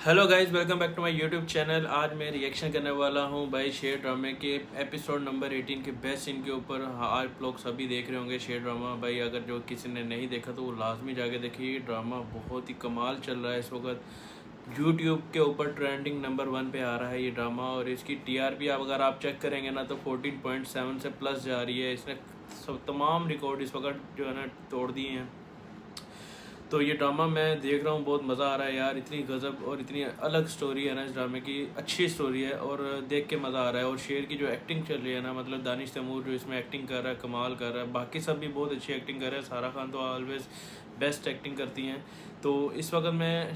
Hello guys, welcome back to my YouTube channel. आज मैं reaction करने वाला हूं भाई शेर ड्रामे के एपिसोड नंबर 18 के बेस्ट सीन के ऊपर। आप लोग सभी देख रहे होंगे शेर ड्रामा। भाई अगर जो किसी ने नहीं देखा तो वो लाजमी जाके देखिए। ड्रामा बहुत ही कमाल चल रहा है इस वक्त। यूट्यूब के ऊपर ट्रेंडिंग नंबर 1 पे आ रहा है ये ड्रामा, और इसकी टीआरपी अगर आप चेक करेंगे ना तो 14.7 से प्लस जा रही है। इसने सब तमाम रिकॉर्ड इस वक्त जो है ना तोड़ दिए हैं। तो ये ड्रामा मैं देख रहा हूँ, बहुत मज़ा आ रहा है यार। इतनी गज़ब और इतनी अलग स्टोरी है ना इस ड्रामे की, अच्छी स्टोरी है और देख के मज़ा आ रहा है। और शेर की जो एक्टिंग चल रही है ना, मतलब दानिश तैमूर जो इसमें एक्टिंग कर रहा है कमाल कर रहा है। बाकी सब भी बहुत अच्छी एक्टिंग कर रहे हैं। सारा खान तो ऑलवेज बेस्ट एक्टिंग करती हैं। तो इस वक्त मैं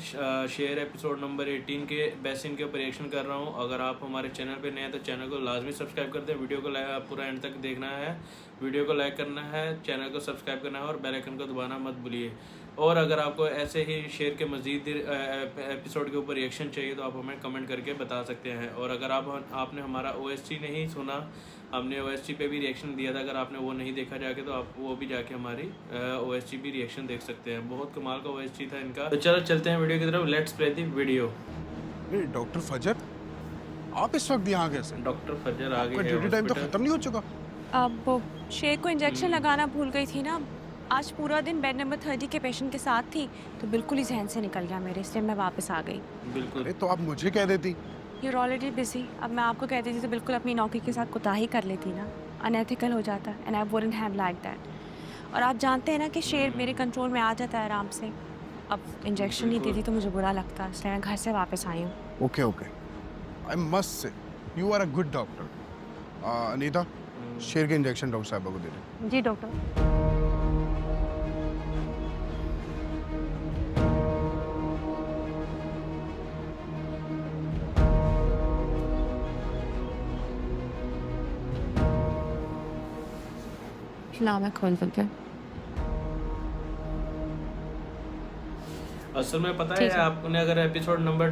शेर एपिसोड नंबर 18 के बेस्ट सीन के ऊपर रिएक्शन कर रहा हूँ। अगर आप हमारे चैनल पे नए हैं तो चैनल को लाजमी सब्सक्राइब कर दें। वीडियो को पूरा एंड तक देखना है, वीडियो को लाइक करना है, चैनल को सब्सक्राइब करना है और बेल आइकन को दबाना मत भूलिए। और अगर आपको ऐसे ही शेर के मज़ीद एपिसोड के ऊपर रिएक्शन चाहिए तो आप हमें कमेंट करके बता सकते हैं। और अगर आपने हमारा OST नहीं सुना, हमने OST पे भी रिएक्शन दिया था, अगर आपने वो नहीं देखा जाके तो आप वो भी जाके हमारी OST भी रिएक्शन देख सकते हैं। बहुत कमाल का OST था इनका। तो चलो चलते हैं वीडियो की तरफ। Let's play the video. Doctor फजर, आप इस वक्त यहाँ कैसे? डॉक्टर फजर आ गए आपका हैं ड्यूटी टाइम तो हॉस्पिटल। खत्म नहीं हो चुका? अब वो शेर को इंजेक्शन लगाना भूल गई थी ना। आज पूरा दिन बेड नंबर 30 के पेशेंट के साथ थी तो बिल्कुल ही जहन से निकल गया मेरे, इसलिए मैं वापस आ गई। बिल्कुल। अरे तो आप मुझे कह देती। You're already busy. अब मैं आपको कहती थी तो बिल्कुल अपनी नौकरी के साथ कोताही कर लेती ना। अनएथिकल हो जाता and I wouldn't have like that. और आप जानते हैं ना कि शेर मेरे कंट्रोल में आ जाता है आराम से। अब इंजेक्शन नहीं देती तो मुझे बुरा लगता, इसलिए मैं घर से वापस आई हूँ। Okay okay, I must say you are a good doctor. Anita, शेर के इंजेक्शन डॉक्टर साहब को दे दें। जी डॉक्टर। ला मैं खोल दूँ क्या? असल में पता है ठीक है। आपने अगर एपिसोड नंबर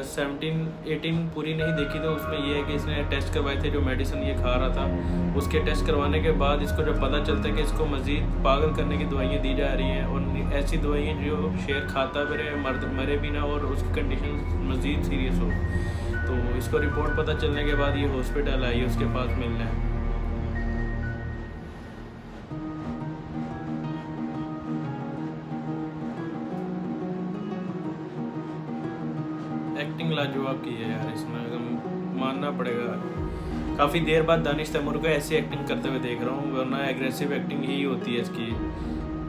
17 18 पूरी नहीं देखी तो उसमें ये है कि इसने टेस्ट करवाए थे, जो मेडिसिन ये खा रहा था उसके टेस्ट करवाने के बाद इसको जब पता चलता है कि इसको मज़ीद पागल करने की दवाइयाँ दी जा रही हैं, और ऐसी दवाइयाँ जो शेर खाता भी रहे, मरे भी ना और उसकी कंडीशन मज़ीद सीरियस हो। तो इसको रिपोर्ट पता चलने के बाद ये हॉस्पिटल आई उसके पास मिलने। एक्टिंग लाजवाब की है यार इसमें, मानना पड़ेगा। काफ़ी देर बाद दानिश तैमूर को ऐसी एक्टिंग करते हुए देख रहा हूँ, वरना एग्रेसिव एक्टिंग ही होती है इसकी।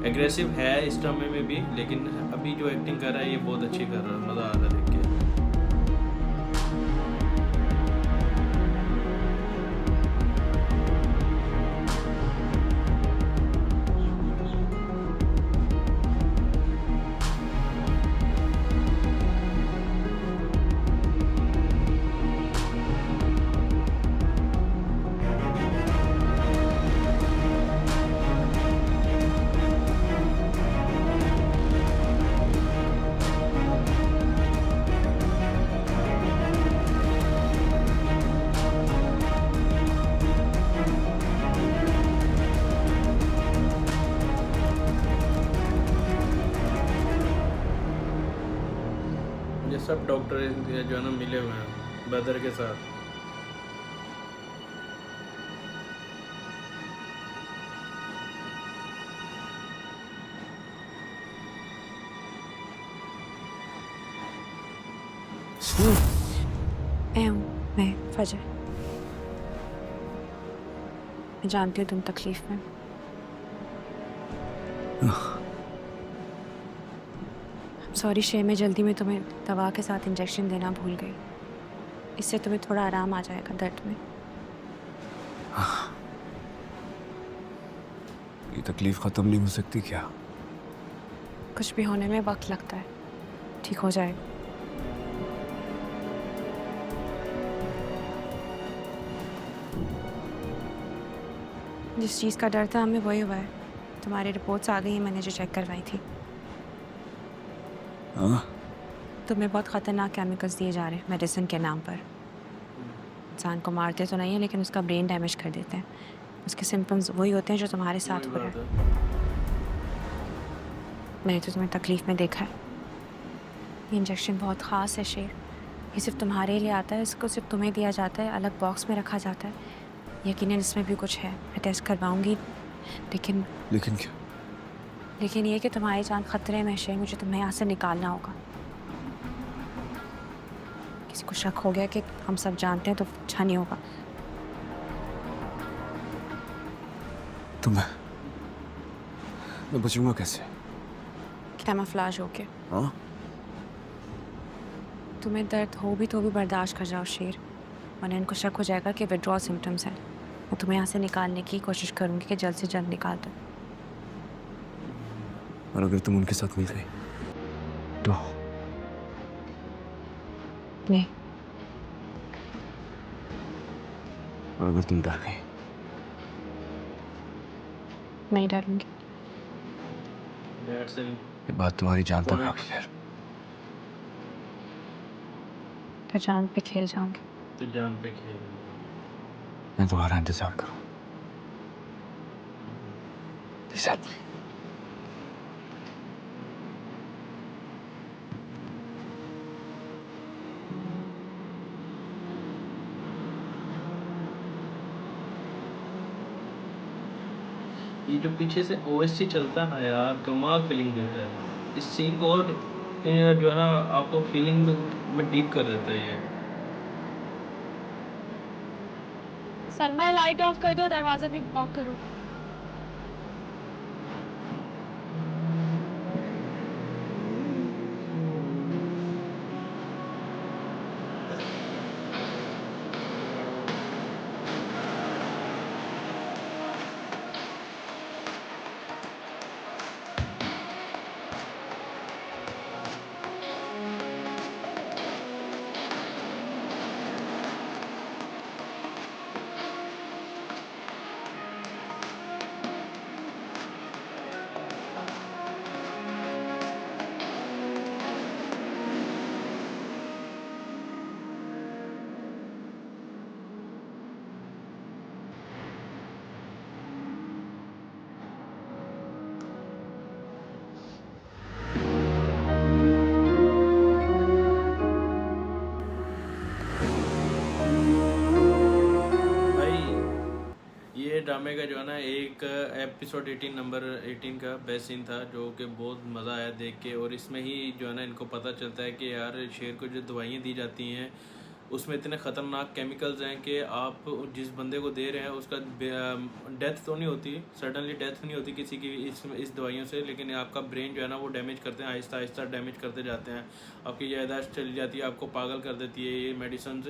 एग्रेसिव है इस ड्रामे में भी, लेकिन अभी जो एक्टिंग कर रहा है ये बहुत अच्छी कर रहा है, मज़ा आ रहा है देख के। ये सब डॉक्टर जो है ना मिले हुए हैं बदर के साथ। मैं फजर, मैं जानती हूँ तुम तकलीफ में। सॉरी शेर, मैं जल्दी में तुम्हें दवा के साथ इंजेक्शन देना भूल गई। इससे तुम्हें थोड़ा आराम आ जाएगा दर्द में। ये तकलीफ खत्म नहीं हो सकती क्या? कुछ भी होने में वक्त लगता है, ठीक हो जाएगा। जिस चीज़ का डर था हमें वही हुआ है। तुम्हारी रिपोर्ट्स आ गई हैं, मैंने जो चेक करवाई थी। हाँ? तुम्हें बहुत ख़तरनाक केमिकल्स दिए जा रहे हैं मेडिसिन के नाम पर। इंसान को मारते तो नहीं है, लेकिन उसका ब्रेन डैमेज कर देते हैं। उसके सिम्टम्स वही होते हैं जो तुम्हारे साथ हो रहे हैं। मैंने तो तुम्हें तकलीफ में देखा है। ये इंजेक्शन बहुत ख़ास है शेर। ये सिर्फ तुम्हारे लिए आता है, इसको सिर्फ तुम्हें दिया जाता है, अलग बॉक्स में रखा जाता है। यकीनन इसमें भी कुछ है, मैं टेस्ट करवाऊंगी। लेकिन लेकिन क्या? लेकिन ये कि तुम्हारी जान खतरे में है शेर, मुझे तुम्हें यहाँ से निकालना होगा। किसी को शक हो गया कि हम सब जानते हैं तो अच्छा नहीं होगा। तो मैं बचूंगा कैसे? कैमोफ्लेज होके। हाँ? तुम्हें दर्द हो भी तो भी बर्दाश्त कर जाओ शेर, वरना इनको शक हो जाएगा कि विड्रॉल सिम्टम्स हैं। मैं तुम्हें यहाँ से निकालने की कोशिश करूँगी कि जल्द से जल्द निकाल दो। और अगर तुम उनके साथ मिल गई तो? नहीं। और अगर तुम डर गई? नहीं डरूंगी। ये बात तुम्हारी जान तक आ गई फिर? तो जान पे खेल जाऊंगी। तो जान पे खेल। मैं तुम्हारा इंतजार करूँ। ये जो पीछे से ओएससी चलता है ना यार, दिमाग फीलिंग देता है इस सीन को, और ये जो है ना आपको फीलिंग में डीप कर देता है ये। सलमा लाइट ऑफ कर दो, दरवाजा भी लॉक करो। ये ड्रामे का जो है ना एक एपिसोड 18 नंबर 18 का बेस्ट सीन था, जो कि बहुत मज़ा आया देख के। और इसमें ही जो है ना इनको पता चलता है कि यार शेर को जो दवाइयाँ दी जाती हैं उसमें इतने ख़तरनाक केमिकल्स हैं कि आप जिस बंदे को दे रहे हैं उसका डेथ तो नहीं होती, सडनली डेथ नहीं होती किसी की इस दवाइयों से, लेकिन आपका ब्रेन जो है ना वो डैमेज करते हैं, आहिस्ता आहिस्ता डैमेज करते जाते हैं। आपकी याददाश्त चली जाती है, आपको पागल कर देती है ये मेडिसिन।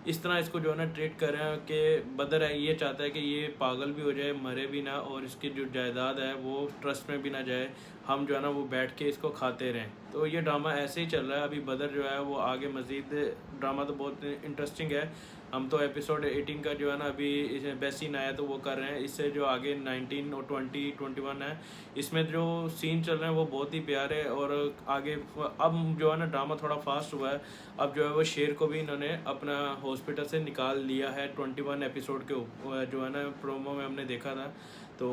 इस तरह इसको जो है ना ट्रीट कर रहे हैं कि बदर है ये चाहता है कि ये पागल भी हो जाए, मरे भी ना, और इसकी जो जायदाद है वो ट्रस्ट में भी ना जाए, हम जो है ना वो बैठ के इसको खाते रहें। तो ये ड्रामा ऐसे ही चल रहा है। अभी बदर जो है वो आगे मज़ीद ड्रामा तो बहुत इंटरेस्टिंग है। हम तो एपिसोड 18 का जो है ना अभी बेस्ट सीन आया तो वो कर रहे हैं। इससे जो आगे 19 और 20, 21 है, इसमें जो सीन चल रहे हैं वो बहुत ही प्यारे। और आगे अब जो है ना ड्रामा थोड़ा फास्ट हुआ है। अब जो है वो शेर को भी इन्होंने अपना हॉस्पिटल से निकाल लिया है 21 एपिसोड के जो है ना प्रोमो में हमने देखा था, तो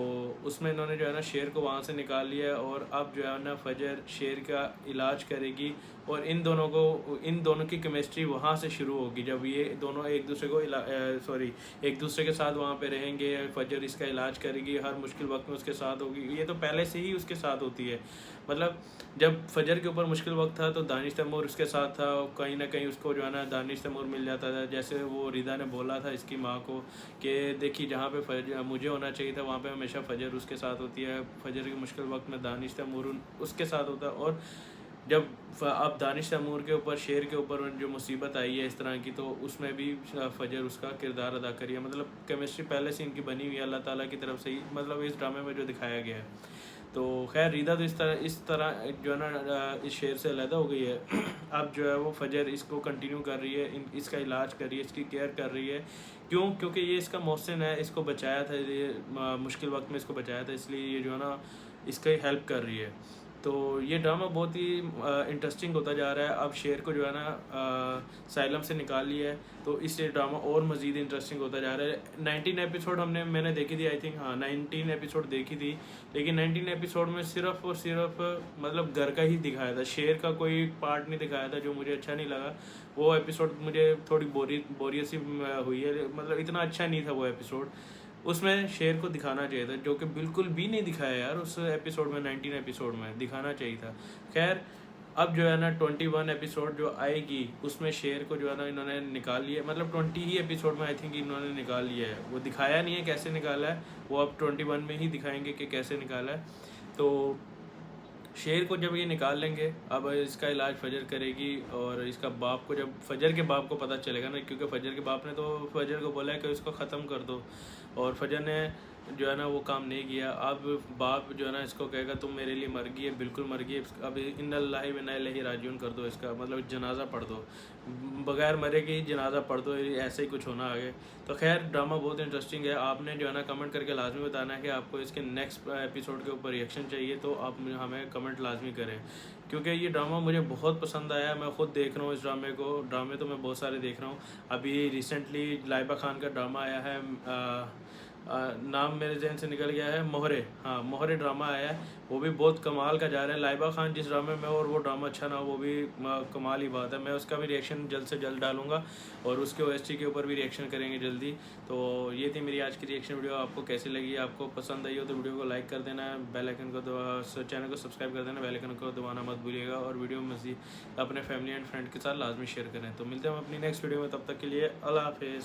उसमें इन्होंने जो है ना शेर को वहाँ से निकाल लिया है। और अब जो है ना फजर शेर का इलाज करेगी और इन दोनों की केमिस्ट्री वहाँ से शुरू होगी, जब ये दोनों एक दूसरे को एक दूसरे के साथ वहाँ पे रहेंगे। फजर इसका इलाज करेगी, हर मुश्किल वक्त में उसके साथ होगी। ये तो पहले से ही उसके साथ होती है, मतलब जब फजर के ऊपर मुश्किल वक्त था तो दानिश तैमूर उसके साथ था, कहीं ना कहीं उसको जो है ना दानिश तैमूर मिल जाता था। जैसे वो रिदा ने बोला था इसकी माँ को कि देखिए जहाँ पे फजर मुझे होना चाहिए था वहाँ पे हमेशा फजर उसके साथ होती है, फजर के मुश्किल वक्त में दानिश तैमूर उसके साथ होता है। और जब अब दानिश तैमूर के ऊपर शेर के ऊपर जो मुसीबत आई है इस तरह की, तो उसमें भी फजर उसका किरदार अदा करी है। मतलब केमिस्ट्री पहले से इनकी बनी हुई है अल्लाह ताला की तरफ से ही, मतलब इस ड्रामे में जो दिखाया गया है। तो खैर रीदा तो इस तरह जो है ना इस शेर से अलहदा हो गई है। अब जो है वो फजर इसको कंटिन्यू कर रही है, इसका इलाज कर रही है, इसकी केयर कर रही है। क्यों? क्योंकि ये इसका मोहसिन है, इसको बचाया था, ये मुश्किल वक्त में इसको बचाया था, इसलिए ये जो है ना इसका हेल्प कर रही है। तो ये ड्रामा बहुत ही इंटरेस्टिंग होता जा रहा है। अब शेर को जो है ना साइलम से निकाल लिया है, तो इससे ड्रामा और मज़ीद इंटरेस्टिंग होता जा रहा है। 19 एपिसोड मैंने देखी थी, आई थिंक, हाँ 19 एपिसोड देखी थी, लेकिन 19 एपिसोड में सिर्फ और सिर्फ मतलब घर का ही दिखाया था, शेर का कोई पार्ट नहीं दिखाया था, जो मुझे अच्छा नहीं लगा। वो एपिसोड मुझे थोड़ी बोरियत सी हुई है, मतलब इतना अच्छा नहीं था वो एपिसोड। उसमें शेर को दिखाना चाहिए था, जो कि बिल्कुल भी नहीं दिखाया यार उस एपिसोड में। 19 एपिसोड में दिखाना चाहिए था। खैर, अब जो है ना 21 एपिसोड जो आएगी उसमें शेर को जो है ना इन्होंने निकाल लिया, मतलब 20 ही एपिसोड में आई थिंक इन्होंने निकाल लिया है। वो दिखाया नहीं है कैसे निकाला है, वो अब 21 में ही दिखाएंगे कि कैसे निकाला है। तो शेर को जब ये निकाल लेंगे, अब इसका इलाज फजर करेगी, और इसका बाप को, जब फजर के बाप को पता चलेगा ना, क्योंकि फजर के बाप ने तो फजर को बोला है कि इसको ख़त्म कर दो, और फजर ने जो है ना वो काम नहीं किया। अब बाप जो है ना इसको कहेगा तुम मेरे लिए मर गई है, बिल्कुल मर गई है, अब इन्नल्लाहि व इन्ना इलैहि राजिऊन कर दो, इसका मतलब जनाजा पढ़ दो, बगैर मरे के ही जनाजा पढ़ दो, ऐसे ही कुछ होना आगे। तो खैर, ड्रामा बहुत इंटरेस्टिंग है। आपने जो है ना कमेंट करके लाजमी बताना है कि आपको इसके नेक्स्ट एपिसोड के ऊपर रिएक्शन चाहिए, तो आप हमें कमेंट लाजमी करें, क्योंकि ये ड्रामा मुझे बहुत पसंद आया। मैं ख़ुद देख रहा हूँ इस ड्रामे तो मैं बहुत सारे देख रहा हूँ। अभी रिसेंटली लाइबा खान का ड्रामा आया है, नाम मेरे जहन से निकल गया है, मोहरे, हाँ मोहरे ड्रामा आया है, वो भी बहुत कमाल का जा रहा है। लाइबा खान जिस ड्रामे में और वो ड्रामा अच्छा ना हो, वो भी कमाल ही बात है। मैं उसका भी रिएक्शन जल्द से जल्द डालूंगा, और उसके OST के ऊपर भी रिएक्शन करेंगे जल्दी। तो ये थी मेरी आज की रिएक्शन वीडियो। आपको कैसी लगी? आपको पसंद आई हो तो वीडियो को लाइक कर देना, बेल आइकन को चैनल को सब्सक्राइब कर देना, बेल आइकन को दबाना मत भूलिएगा, और वीडियो मज़ीद अपने फैमिली एंड फ्रेंड के साथ लाजमी शेयर करें। तो मिलते हैं हम अपनी नेक्स्ट वीडियो में, तब तक के लिए अल्लाह हाफिज़।